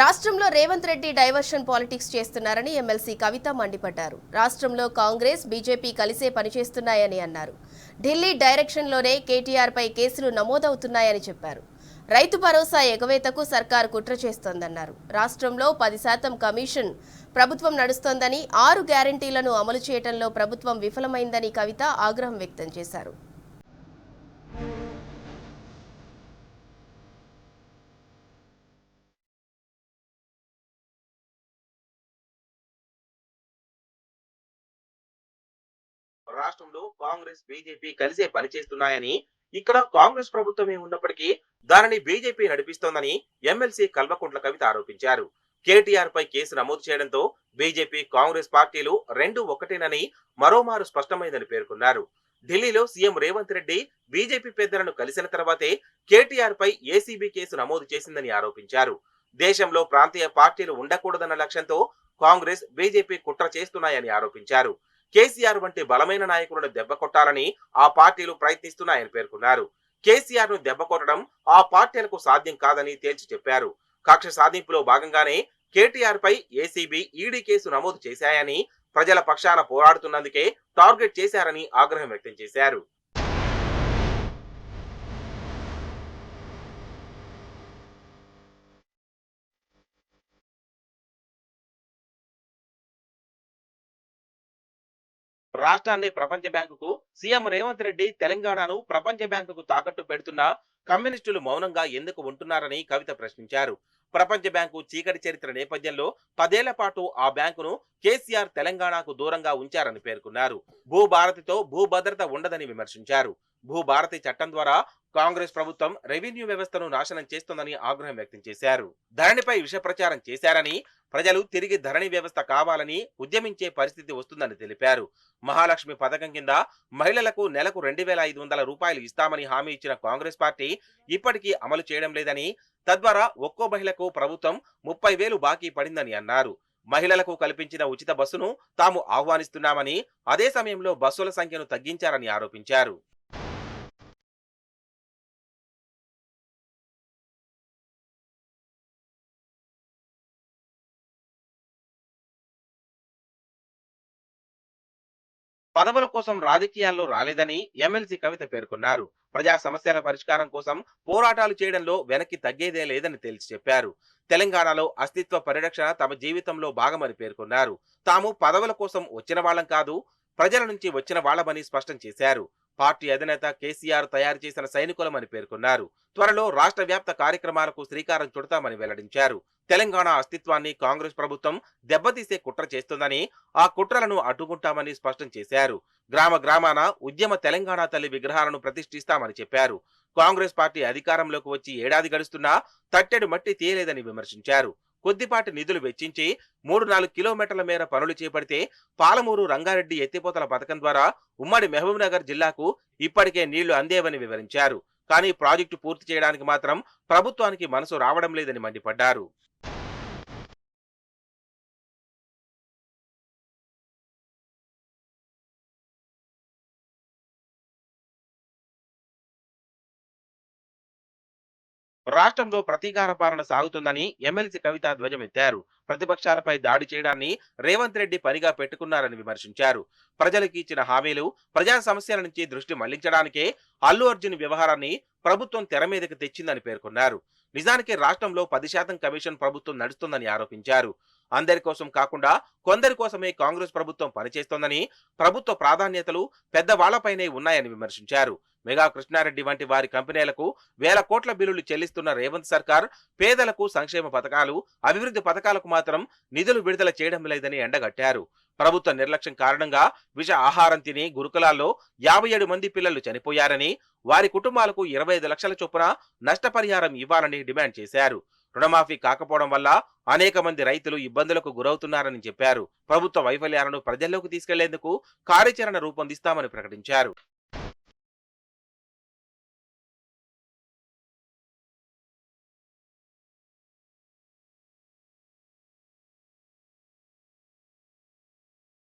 రాష్ట్రంలో Revanth Reddy diversion politics చేస్తున్నారని MLC కవిత మండిపడ్డారు. రాష్ట్రంలో కాంగ్రెస్, బీజేపీ కలిసే పనిచేస్తున్నాయని అన్నారు. ఢిల్లీ డైరెక్షన్లోనే కేటీఆర్ పై కేసులు నమోదవుతున్నాయని చెప్పారు. రైతు భరోసా ఎగవేతకు సర్కారు కుట్ర చేస్తోందన్నారు. రాష్ట్రంలో 10% కమిషన్ ప్రభుత్వం నడుస్తోందని, 6 గ్యారంటీలను అమలు చేయడంలో ప్రభుత్వం విఫలమైందని కవిత ఆగ్రహం వ్యక్తం చేశారు. రాష్ట్రంలో కాంగ్రెస్ బీజేపీ కలిసే పనిచేస్తున్నాయని, ఇక్కడ కాంగ్రెస్ ప్రభుత్వమే ఉన్నప్పటికీ దానిని బీజేపీ నడిపిస్తోందని ఎమ్మెల్సీ కల్వకుంట్ల కవిత ఆరోపించారు. కేటీఆర్ పై కేసు నమోదు చేయడంతో బీజేపీ కాంగ్రెస్ పార్టీలు రెండు ఒకటేనని మరోమారు స్పష్టమైందని పేర్కొన్నారు. ఢిల్లీలో సీఎం రేవంత్ రెడ్డి బీజేపీ పెద్దలను కలిసిన తర్వాతే కేటీఆర్ పై ఏసీబీ కేసు నమోదు చేసిందని ఆరోపించారు. దేశంలో ప్రాంతీయ పార్టీలు ఉండకూడదన్న లక్ష్యంతో కాంగ్రెస్ బీజేపీ కుట్ర చేస్తున్నాయని ఆరోపించారు. కేసీఆర్ వంటి బలమైన నాయకులను దెబ్బకొట్టాలని ఆ పార్టీలు ప్రయత్నిస్తున్నాయని పేర్కొన్నారు. కేసీఆర్ ను దెబ్బకొట్టడం ఆ పార్టీలకు సాధ్యం కాదని తేల్చి చెప్పారు. కక్ష సాధింపులో భాగంగానే కేటీఆర్ పై ఏసీబీ, ఈడీ కేసు నమోదు చేశాయని, ప్రజల పక్షాన పోరాడుతున్నందుకే టార్గెట్ చేశారని ఆగ్రహం వ్యక్తం చేశారు. రాష్ట్రాన్ని ప్రపంచ బ్యాంకుకు సీఎం రేవంత్ రెడ్డి తెలంగాణను ప్రపంచ బ్యాంకుకు తాకట్టు పెడుతున్నా కమ్యూనిస్టులు మౌనంగా ఎందుకు ఉంటున్నారని కవిత ప్రశ్నించారు. ప్రపంచ బ్యాంకు చీకటి చరిత్ర నేపథ్యంలో 10 ఏళ్ల పాటు ఆ బ్యాంకును కేసీఆర్ తెలంగాణకు దూరంగా ఉంచారని పేర్కొన్నారు. భూభారతితో భూభద్రత ఉండదని విమర్శించారు. భూభారతి చట్టం ద్వారా కాంగ్రెస్ ప్రభుత్వం రెవెన్యూ వ్యవస్థను నాశనం చేస్తోందని ఆగ్రహం వ్యక్తం చేశారు. ధరణిపై విష ప్రచారం చేశారని, ప్రజలు తిరిగి ధరణి వ్యవస్థ కావాలని ఉద్యమించే పరిస్థితి వస్తుందని తెలిపారు. మహాలక్ష్మి పథకం కింద మహిళలకు నెలకు 2,500 రూపాయలు ఇస్తామని హామీ ఇచ్చిన కాంగ్రెస్ పార్టీ ఇప్పటికీ అమలు చేయడం లేదని, తద్వారా ఒక్కో మహిళకు ప్రభుత్వం 30,000 బాకీ పడిందని అన్నారు. మహిళలకు కల్పించిన ఉచిత బస్సును తాము ఆహ్వానిస్తున్నామని, అదే సమయంలో బస్సుల సంఖ్యను తగ్గించారని ఆరోపించారు. పదవుల కోసం రాజకీయాల్లో రాలేదని ఎమ్మెల్సీ కవిత పేర్కొన్నారు. ప్రజా సమస్యల పరిష్కారం కోసం పోరాటాలు చేయడంలో వెనక్కి తగ్గేదే లేదని తేల్చి చెప్పారు. తెలంగాణలో అస్తిత్వ పరిరక్షణ తమ జీవితంలో భాగమని పేర్కొన్నారు. తాము పదవుల కోసం వచ్చిన వాళ్ళం కాదు, ప్రజల నుంచి వచ్చిన వాళ్ళమని స్పష్టం చేశారు. పార్టీ అధినేత కేసీఆర్ తయారు చేసిన సైనికులమని పేర్కొన్నారు. త్వరలో రాష్ట్ర వ్యాప్త కార్యక్రమాలకు శ్రీకారం చుడతామని వెల్లడించారు. తెలంగాణ అస్తిత్వాన్ని కాంగ్రెస్ ప్రభుత్వం దెబ్బతీసే కుట్ర చేస్తుందని, ఆ కుట్రలను అడ్డుకుంటామని స్పష్టం చేశారు. గ్రామ గ్రామాన ఉద్యమ తెలంగాణ తల్లి విగ్రహాలను ప్రతిష్ఠిస్తామని చెప్పారు. కాంగ్రెస్ పార్టీ అధికారంలోకి వచ్చి ఏడాది గడుస్తున్నా తట్టెడు మట్టి తీయలేదని విమర్శించారు. కొద్దిపాటి నిధులు వెచ్చించి 3-4 కిలోమీటర్ల మేర పనులు చేపడితే పాలమూరు రంగారెడ్డి ఎత్తిపోతల పథకం ద్వారా ఉమ్మడి మహబూబ్నగర్ జిల్లాకు ఇప్పటికే నీళ్లు అందేవని వివరించారు. కానీ ప్రాజెక్టు పూర్తి చేయడానికి మాత్రం ప్రభుత్వానికి మనసు రావడం లేదని మండిపడ్డారు. రాష్ట్రంలో ప్రతీకార పాలన సాగుతుందని ఎమ్మెల్సీ కవిత ధ్వజమెత్తారు. ప్రతిపక్షాలపై దాడి చేయడాన్ని రేవంత్ రెడ్డి పనిగా పెట్టుకున్నారని విమర్శించారు. ప్రజలకు ఇచ్చిన హామీలు, ప్రజా సమస్యల నుంచి దృష్టి మళ్లించడానికే అల్లు అర్జున్ వ్యవహారాన్ని ప్రభుత్వం తెర మీదకి తెచ్చిందని పేర్కొన్నారు. నిజానికి రాష్ట్రంలో 10% కమిషన్ ప్రభుత్వం నడుస్తుందని ఆరోపించారు. అందరి కోసం కాకుండా కొందరి కోసమే కాంగ్రెస్ ప్రభుత్వం పనిచేస్తోందని, ప్రభుత్వ ప్రాధాన్యతలు పెద్దవాళ్లపైనే ఉన్నాయని విమర్శించారు. మెగా కృష్ణారెడ్డి వంటి వారి కంపెనీలకు వేల కోట్ల బిల్లులు చెల్లిస్తున్న రేవంత్ సర్కార్ పేదలకు సంక్షేమ పథకాలు, అభివృద్ధి పథకాలకు మాత్రం నిధులు విడుదల చేయడం లేదని ఎండగట్టారు. ప్రభుత్వ నిర్లక్ష్యం కారణంగా విష ఆహారం తిని గురుకులాల్లో 57 మంది పిల్లలు చనిపోయారని, వారి కుటుంబాలకు 25 లక్షల చొప్పున నష్టపరిహారం ఇవ్వాలని డిమాండ్ చేశారు. రుణమాఫీ కాకపోవడం వల్ల అనేక మంది రైతులు ఇబ్బందులకు గురవుతున్నారని చెప్పారు. ప్రభుత్వ వైఫల్యాలను ప్రజల్లోకి తీసుకెళ్లేందుకు కార్యాచరణ రూపొందిస్తామని ప్రకటించారు.